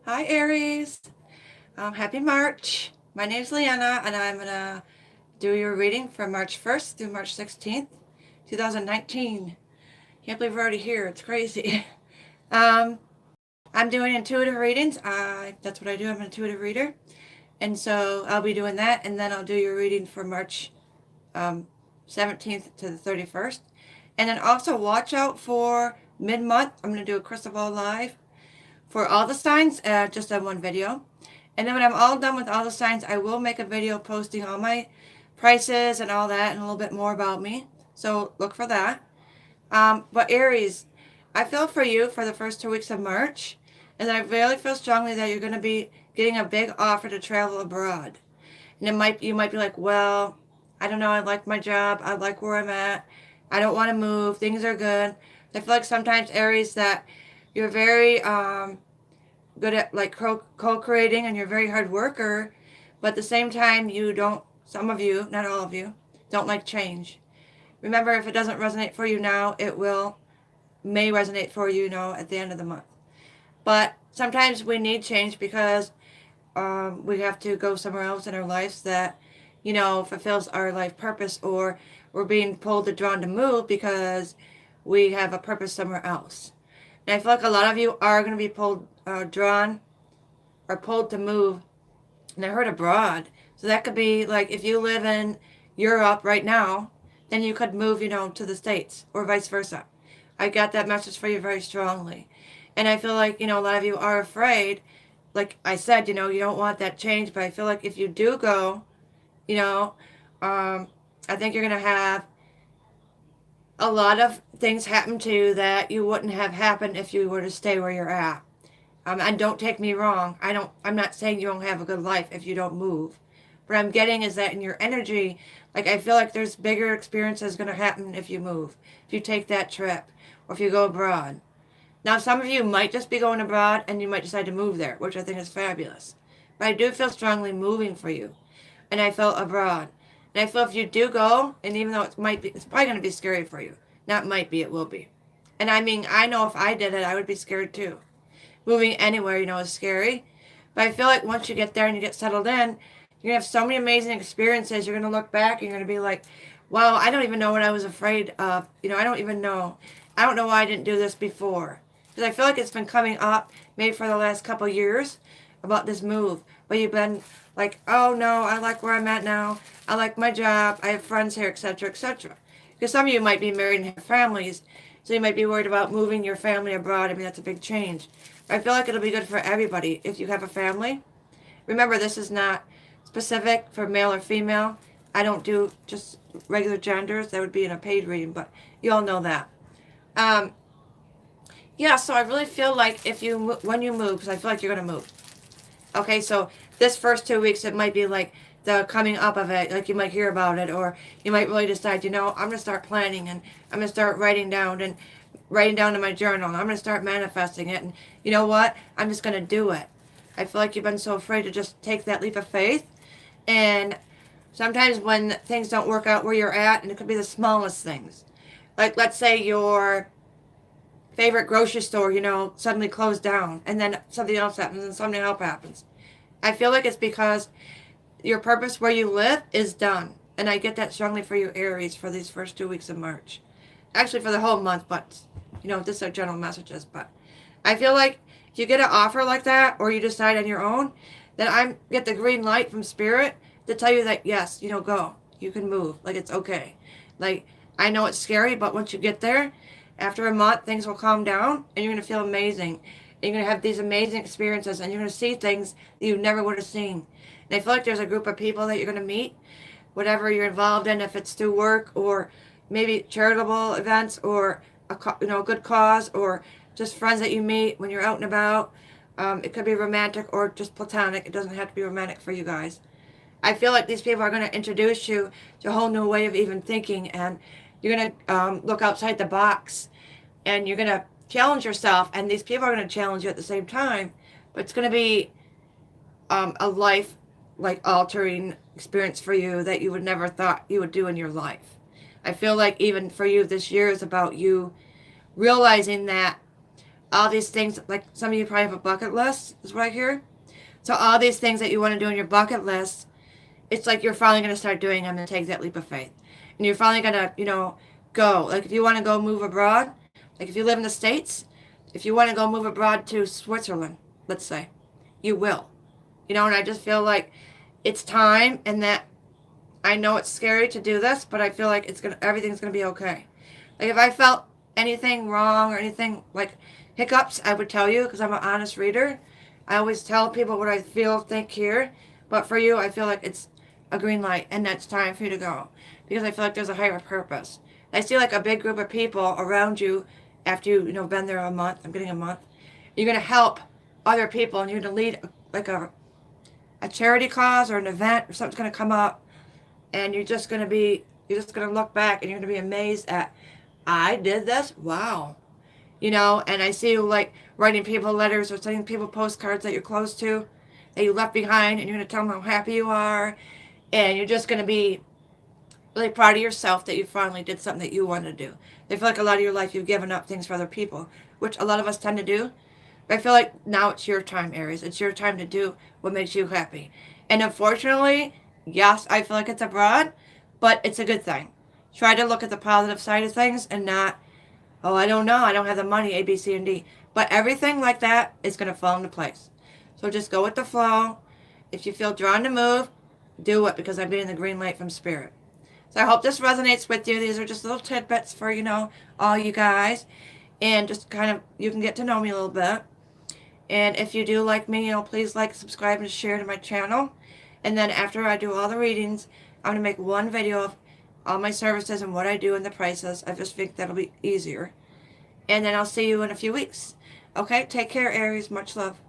Hi, Aries. Happy March. My name is Leanna, and I'm going to do your reading from March 1st through March 16th, 2019. Can't believe we're already here. It's crazy. um, I'm doing intuitive readings. That's what I do. I'm an intuitive reader. And so I'll be doing that, and then I'll do your reading for March um, 17th to the 31st. And then also watch out for mid-month. I'm going to do a crystal ball live for all the signs, just on one video. And then when I'm all done with all the signs, I will make a video posting all my prices and all that and a little bit more about me. So look for that. But Aries, I feel for you for the first 2 weeks of March. And I really feel strongly that you're going to be getting a big offer to travel abroad. And you might be like, well, I don't know. I like my job. I like where I'm at. I don't want to move. Things are good. I feel like sometimes Aries that you're very good at like co-creating and you're a very hard worker, but at the same time you don't, some of you, not all of you, don't like change. Remember, if it doesn't resonate for you now, it may resonate for you at the end of the month. But sometimes we need change because we have to go somewhere else in our lives that fulfills our life purpose, or we're being pulled or drawn to move because we have a purpose somewhere else. And I feel like a lot of you are going to be drawn, or pulled to move. And I heard abroad. So that could be like if you live in Europe right now, then you could move, to the States or vice versa. I got that message for you very strongly. And I feel like, a lot of you are afraid. Like I said, you don't want that change. But I feel like if you do go, you know, I think you're going to have a lot of things happen to you that you wouldn't have happened if you were to stay where you're at. And don't take me wrong. I'm not saying you won't have a good life if you don't move. What I'm getting is that in your energy, like I feel like there's bigger experiences going to happen if you move, if you take that trip, or if you go abroad. Now, some of you might just be going abroad and you might decide to move there, which I think is fabulous. But I do feel strongly moving for you. And I felt abroad. And I feel if you do go, and even though it's probably going to be scary for you. Not might be, it will be. And I mean, I know if I did it, I would be scared too. Moving anywhere, is scary. But I feel like once you get there and you get settled in, you're going to have so many amazing experiences. You're going to look back and you're going to be like, wow, I don't even know what I was afraid of. I don't even know. I don't know why I didn't do this before. Because I feel like it's been coming up maybe for the last couple years about this move. But you've been like, oh no, I like where I'm at now. I like my job. I have friends here, etc., etc. Because some of you might be married and have families. So you might be worried about moving your family abroad. I mean, that's a big change. I feel like it'll be good for everybody if you have a family. Remember, this is not specific for male or female. I don't do just regular genders. That would be in a paid reading, but you all know that. Yeah, so I really feel like when you move, because I feel like you're going to move. Okay, so this first 2 weeks, it might be like the coming up of it, like you might hear about it, or you might really decide, I'm going to start planning, and I'm going to start writing down in my journal, and I'm going to start manifesting it, and you know what? I'm just going to do it. I feel like you've been so afraid to just take that leap of faith, and sometimes when things don't work out where you're at, and it could be the smallest things, like let's say your favorite grocery store, suddenly closed down, and then something else happens, and something else happens. I feel like it's because your purpose where you live is done. And I get that strongly for you, Aries, for these first 2 weeks of March. Actually, for the whole month, but, this are general messages. But I feel like if you get an offer like that, or you decide on your own, then I get the green light from Spirit to tell you that, yes, go. You can move. Like, it's okay. Like, I know it's scary, but once you get there, after a month, things will calm down, and you're going to feel amazing. And you're going to have these amazing experiences, and you're going to see things that you never would have seen. And I feel like there's a group of people that you're going to meet, whatever you're involved in, if it's through work or maybe charitable events or a good cause, or just friends that you meet when you're out and about. It could be romantic or just platonic. It doesn't have to be romantic for you guys. I feel like these people are going to introduce you to a whole new way of even thinking, and you're going to look outside the box, and you're going to challenge yourself, and these people are going to challenge you at the same time. But it's going to be a life like altering experience for you that you would never thought you would do in your life. I feel like even for you this year is about you realizing that all these things, like some of you probably have a bucket list, is what I hear. So all these things that you want to do on your bucket list, it's like you're finally going to start doing them and take that leap of faith. And you're finally going to, go. Like if you want to go move abroad, like if you live in the States, if you want to go move abroad to Switzerland, let's say, you will. And I just feel like it's time, and that I know it's scary to do this, but I feel like everything's gonna be okay. Like if I felt anything wrong or anything like hiccups, I would tell you because I'm an honest reader. I always tell people what I feel, think, hear. But for you, I feel like it's a green light, and that's time for you to go because I feel like there's a higher purpose. I see like a big group of people around you after been there a month. I'm getting a month. You're gonna help other people, and you're gonna lead like a charity cause or an event, or something's gonna come up, and you're just gonna look back and you're gonna be amazed at, I did this, wow. And I see you like writing people letters or sending people postcards that you're close to, that you left behind, and you're gonna tell them how happy you are, and you're just gonna be really proud of yourself that you finally did something that you wanted to do. I feel like a lot of your life you've given up things for other people, which a lot of us tend to do. But I feel like now it's your time, Aries. It's your time to do what makes you happy. And unfortunately, yes, I feel like it's abroad, but it's a good thing. Try to look at the positive side of things and not, oh, I don't know, I don't have the money, A, B, C, and D. But everything like that is going to fall into place. So just go with the flow. If you feel drawn to move, do it, because I'm getting the green light from Spirit. So I hope this resonates with you. These are just little tidbits for, all you guys. And just kind of, you can get to know me a little bit. And if you do like me, please like, subscribe, and share to my channel. And then after I do all the readings, I'm going to make one video of all my services and what I do and the prices. I just think that'll be easier. And then I'll see you in a few weeks. Okay, take care, Aries. Much love.